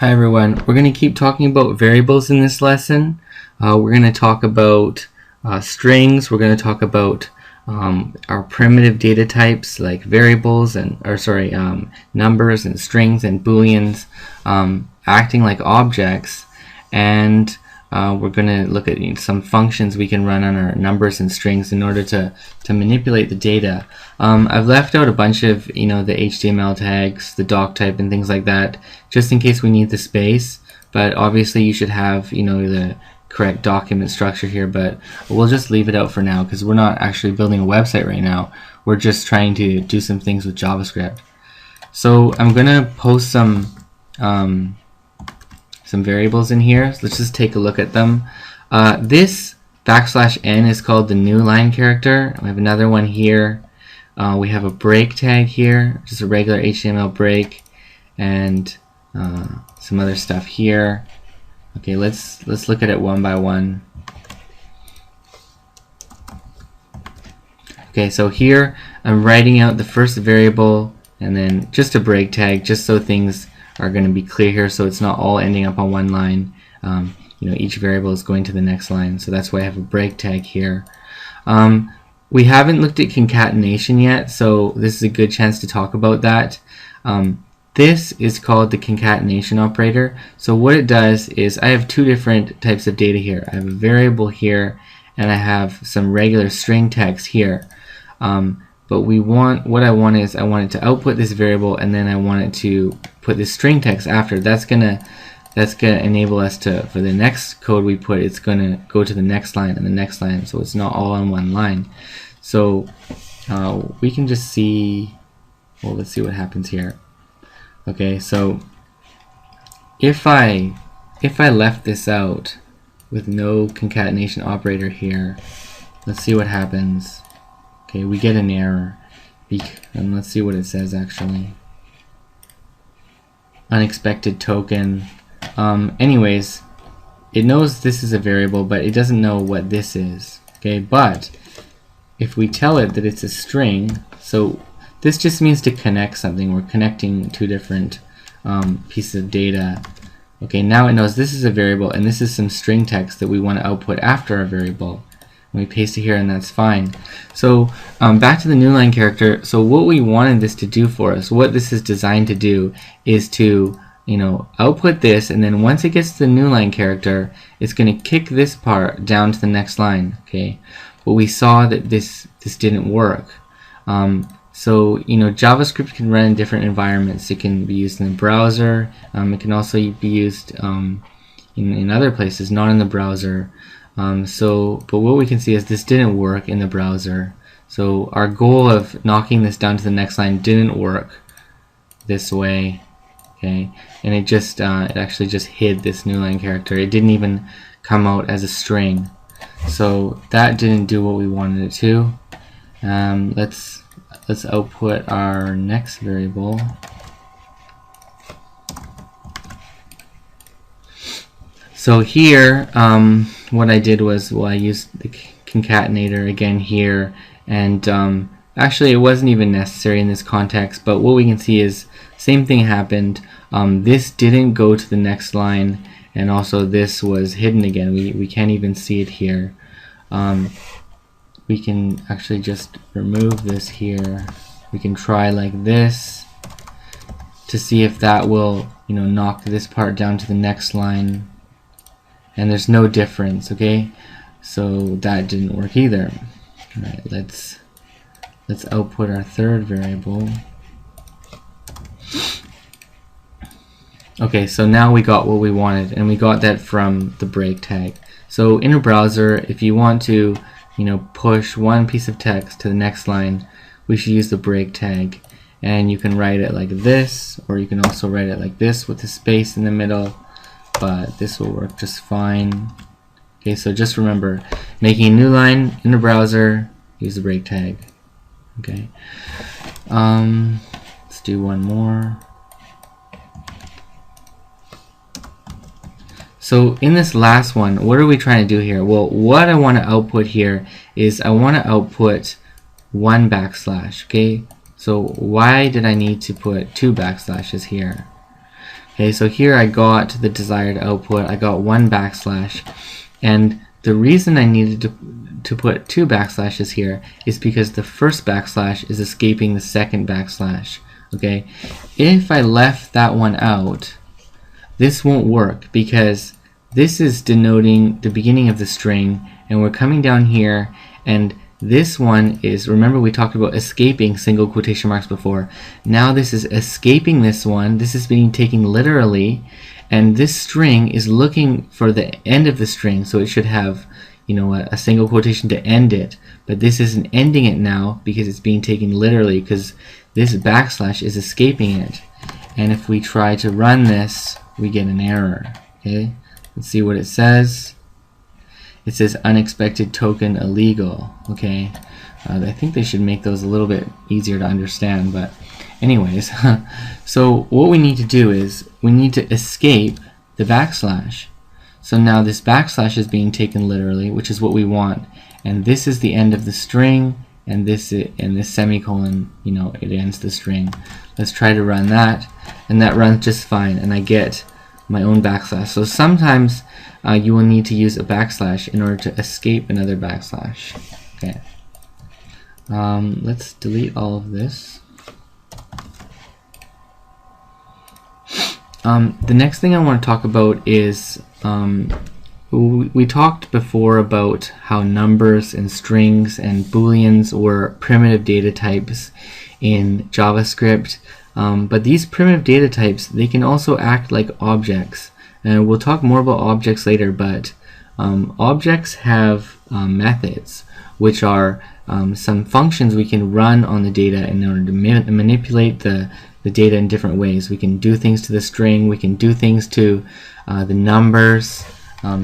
Hi everyone, we're going to keep talking about variables in this lesson. We're going to talk about strings, we're going to talk about our primitive data types like variables and numbers and strings and booleans acting like objects, and we're going to look at some functions we can run on our numbers and strings in order to manipulate the data. I've left out a bunch of the HTML tags, the doc type and things like that, just in case we need the space, but obviously you should have the correct document structure here, but we'll just leave it out for now because we're not actually building a website right now. We're just trying to do some things with JavaScript. So I'm gonna post some variables in here. So let's just take a look at them. This \n is called the new line character. We have another one here. We have a break tag here, just a regular HTML break, and some other stuff here. Okay, let's look at it one by one. Okay, so here I'm writing out the first variable and then just a break tag, just so things are going to be clear here, so it's not all ending up on one line. Each variable is going to the next line, so that's why I have a break tag here. We haven't looked at concatenation yet, so this is a good chance to talk about that. This is called the concatenation operator. So what it does is I have two different types of data here. I have a variable here and I have some regular string text here. But what I want it to output this variable, and then I want it to put this string text after. That's gonna enable us to, for the next code we put, it's gonna go to the next line and the next line, so it's not all on one line. So we can just see, well, let's see what happens here. Okay, so if I left this out with no concatenation operator here, let's see what happens. Okay, we get an error, and let's see what it says actually. Unexpected token. Anyways, it knows this is a variable, but it doesn't know what this is. Okay, but if we tell it that it's a string, so this just means to connect something. We're connecting two different pieces of data. Okay, now it knows this is a variable and this is some string text that we want to output after our variable. And we paste it here and that's fine. So back to the new line character. So what we wanted this to do for us, what this is designed to do, is to output this, and then once it gets to the new line character, it's going to kick this part down to the next line. Okay, but we saw that this didn't work. So JavaScript can run in different environments. It can be used in the browser. It can also be used in other places, not in the browser. But what we can see is this didn't work in the browser. So our goal of knocking this down to the next line didn't work this way. Okay, and it actually just hid this new line character. It didn't even come out as a string. So that didn't do what we wanted it to. Let's output our next variable. So here, what I did was, I used the concatenator again here, and actually it wasn't even necessary in this context, but what we can see is same thing happened. This didn't go to the next line, and also this was hidden again. We can't even see it here. We can actually just remove this here. We can try like this to see if that will knock this part down to the next line, and there's no difference. Okay, so that didn't work either. All right, let's output our third variable. Okay, so now we got what we wanted, and we got that from the break tag. So in a browser, if you want to push one piece of text to the next line, we should use the break tag, and you can write it like this, or you can also write it like this with a space in the middle, but this will work just fine. Okay, so just remember, making a new line in a browser, use the break tag. Okay, let's do one more. So in this last one, what are we trying to do here? Well, what I want to output here is I want to output one backslash. Okay, so why did I need to put two backslashes here? Okay, so here I got the desired output. I got 1 backslash, and the reason I needed to put 2 backslashes here is because the first backslash is escaping the second backslash. Okay, if I left that one out, this won't work because this is denoting the beginning of the string, and we're coming down here, and this one is, remember we talked about escaping single quotation marks before. Now this is escaping this one. This is being taken literally, and this string is looking for the end of the string, so it should have, you know, a single quotation to end it. But this isn't ending it now because it's being taken literally, because this backslash is escaping it. And if we try to run this, we get an error. Okay, let's see what it says. It says unexpected token illegal. Okay, I think they should make those a little bit easier to understand, but anyways, so what we need to do is we need to escape the backslash. So now this backslash is being taken literally, which is what we want, and this is the end of the string, and this semicolon, you know, it ends the string. Let's try to run that, and that runs just fine, and I get my own backslash. So sometimes you will need to use a backslash in order to escape another backslash. Okay. Let's delete all of this. The next thing I want to talk about is we talked before about how numbers and strings and booleans were primitive data types in JavaScript, but these primitive data types, they can also act like objects, and we'll talk more about objects later, but objects have methods, which are some functions we can run on the data in order to manipulate the data in different ways. We can do things to the string, we can do things to the numbers.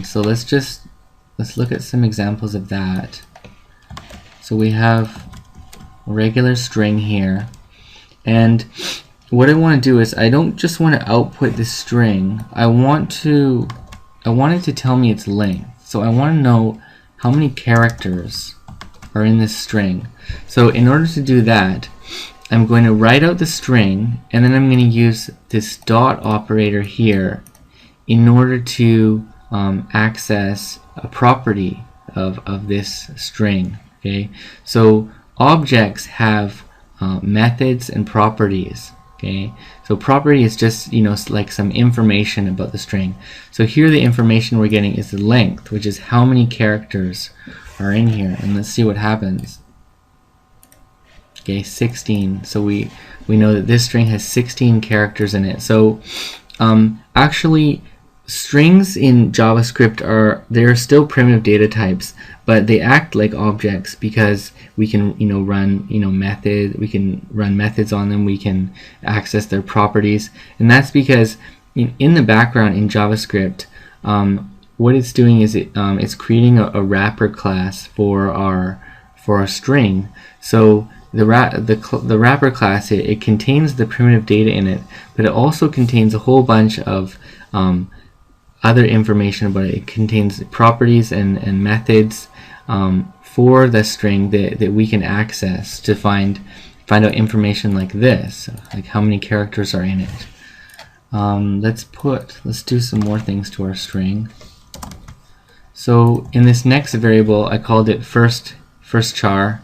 So let's look at some examples of that. So we have a regular string here, and what I want to do is I don't just want to output this string. I want it to tell me its length. So I want to know how many characters are in this string. So in order to do that, I'm going to write out the string, and then I'm going to use this dot operator here in order to access a property of this string. Okay, so objects have methods and properties. Okay, so property is just, you know, like some information about the string. So here the information we're getting is the length, which is how many characters are in here, and let's see what happens. Okay, 16. So we know that this string has 16 characters in it. So actually, strings in JavaScript they're still primitive data types, but they act like objects because we can, you know, run, you know, we can run methods on them, we can access their properties, and that's because in the background in JavaScript, what it's doing is it's creating a wrapper class for our string. So the wrapper class, it contains the primitive data in it, but it also contains a whole bunch of other information about it. It contains properties and methods for the string that we can access to find out information like this, like how many characters are in it. Let's do some more things to our string. So in this next variable, I called it first char,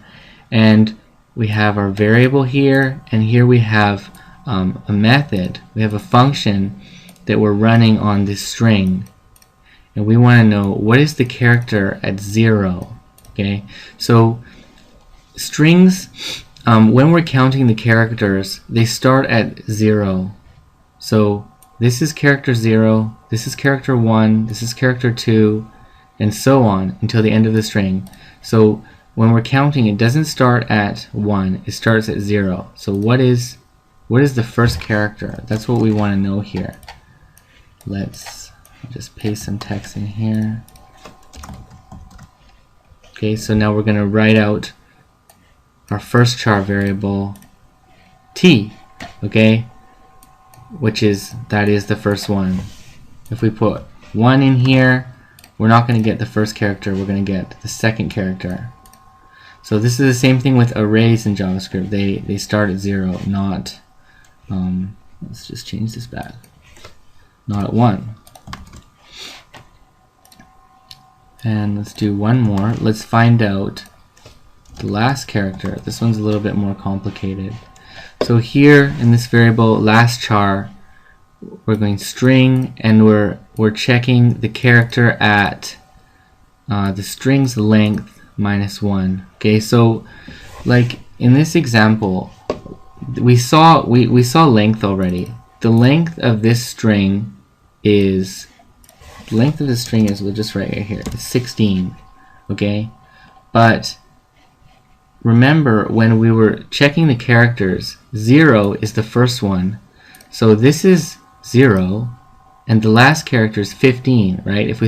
and we have our variable here, and here we have a method. We have a function that we're running on this string, and we want to know what is the character at 0. Okay, so strings, when we're counting the characters, they start at 0. So this is character 0, this is character 1, this is character 2, and so on until the end of the string. So when we're counting, it doesn't start at 1, it starts at 0. So what is the first character? That's what we want to know here. Let's just paste some text in here. Okay, so now we're going to write out our first char variable t, okay, that is the first one. If we put 1 in here, we're not going to get the first character, we're going to get the second character. So this is the same thing with arrays in JavaScript. They start at 0, not let's just change this back. not 1. And let's do one more. Let's find out the last character. This one's a little bit more complicated. So here in this variable last char, we're going string, and we're checking the character at the string's length minus 1. Okay, so like in this example, we saw length already. The length of this string is we'll just write right here. It's 16. Okay, but remember when we were checking the characters, 0 is the first one. So this is 0, and the last character is 15, right? If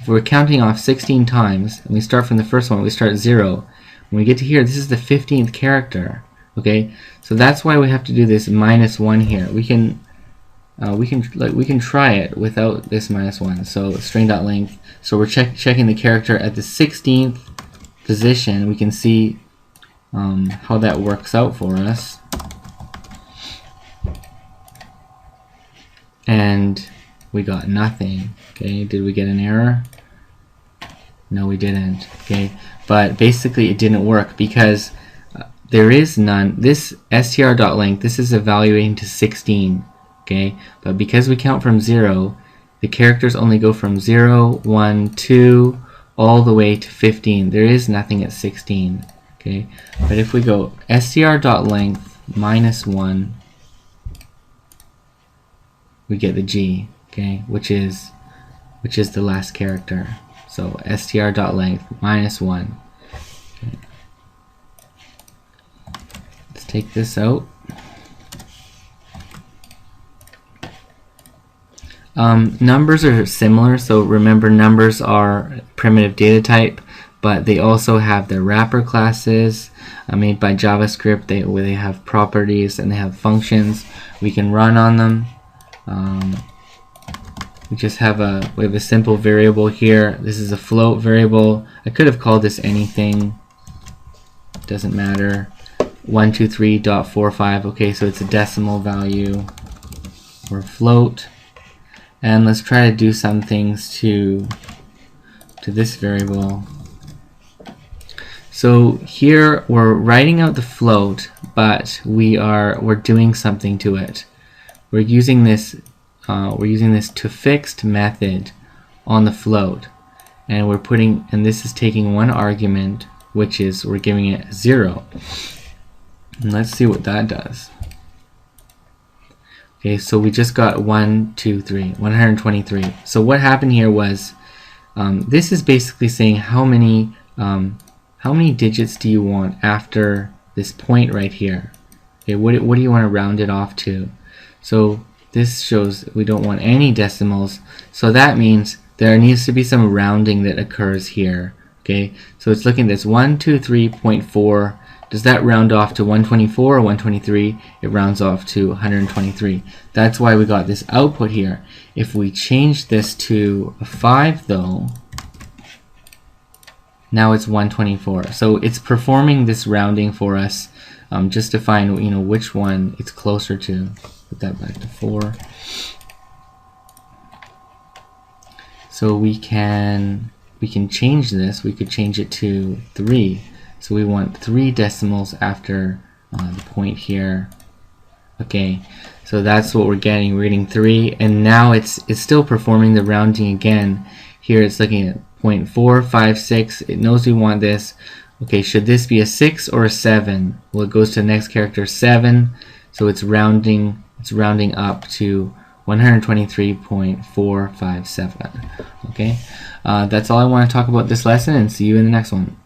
we're counting off 16 times, and we start from the first one, we start 0. When we get to here, this is the 15th character. Okay, so that's why we have to do this minus 1 here. We can try it without this minus 1. So string.length. So we're checking the character at the 16th position. We can see how that works out for us. And we got nothing. Okay, did we get an error? No, we didn't. Okay, but basically it didn't work because there is none. This str.length, this is evaluating to 16. Okay, but because we count from 0, the characters only go from 0, 1, 2, all the way to 15. There is nothing at 16. Okay, but if we go str.length minus 1, we get the G, okay, which is the last character. So str.length minus 1. Okay. Let's take this out. Numbers are similar, so remember numbers are primitive data type, but they also have their wrapper classes made by JavaScript. Where they have properties and they have functions. We can run on them. We have a simple variable here. This is a float variable. I could have called this anything. Doesn't matter. 123.45. Okay, so it's a decimal value or float. And let's try to do some things to this variable. So here we're writing out the float, but we're doing something to it. We're using this toFixed method on the float, and this is taking one argument, which is we're giving it 0. And let's see what that does. Okay, so we just got 123. So what happened here was this is basically saying how many digits do you want after this point right here. Okay, what do you want to round it off to? So this shows we don't want any decimals, so that means there needs to be some rounding that occurs here. Okay, so it's looking at this 123.4. Does that round off to 124 or 123? It rounds off to 123. That's why we got this output here. If we change this to a 5 though, now it's 124. So it's performing this rounding for us just to find which one it's closer to. Put that back to 4. So we can change this. We could change it to 3. So we want 3 decimals after the point here. Okay, so that's what we're getting. We're getting 3, and now it's still performing the rounding again. Here it's looking at 0.456. It knows we want this. Okay, should this be a 6 or a 7? Well, it goes to the next character, 7. So it's rounding up to 123.457. Okay, that's all I want to talk about this lesson, and see you in the next one.